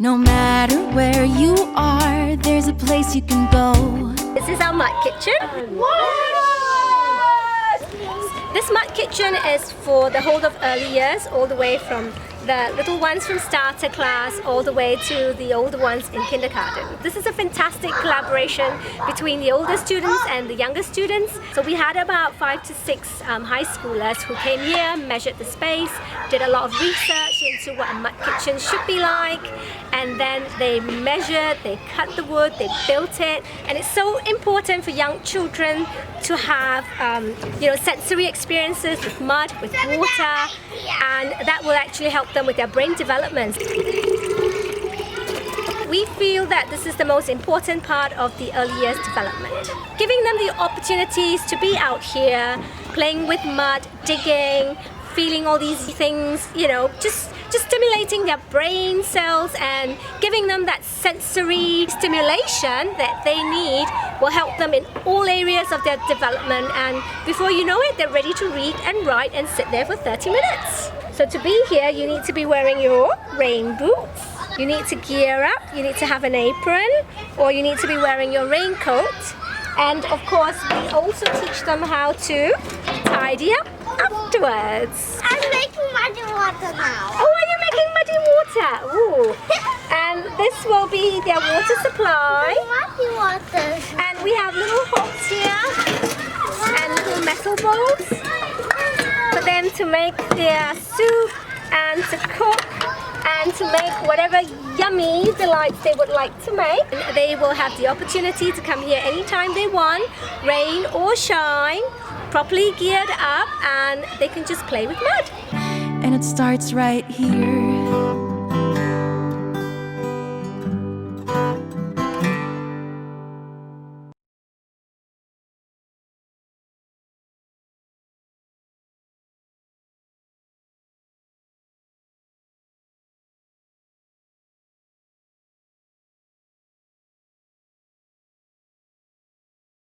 No matter where you are, there's a place you can go. This is our mud kitchen. This mud kitchen is for the whole of early years, all the way from the little ones from starter class all the way to the older ones in kindergarten. This is a fantastic collaboration between the older students and the younger students. So we had about 5 to 6 high schoolers who came here, measured the space, did a lot of research into what a mud kitchen should be like, and then they measured, they cut the wood, they built it. And it's so important for young children to have sensory experiences with mud, with water, and that will actually help them with their brain development. We feel that this is the most important part of the early years development. Giving them the opportunities to be out here, playing with mud, digging, feeling all these things, just stimulating their brain cells and giving them that sensory stimulation that they need will help them in all areas of their development, and before you know it, they're ready to read and write and sit there for 30 minutes. So to be here, you need to be wearing your rain boots, you need to gear up, you need to have an apron, or you need to be wearing your raincoat. And of course, we also teach them how to tidy up afterwards. I'm making muddy water now. Oh, are you making muddy water? Ooh. And this will be their water supply. Muddy water. And we have little hots here and little metal bowls for them to make their soup and to cook and to make whatever yummy delights they would like to make. They will have the opportunity to come here anytime they want, rain or shine, properly geared up, and they can just play with mud. And it starts right here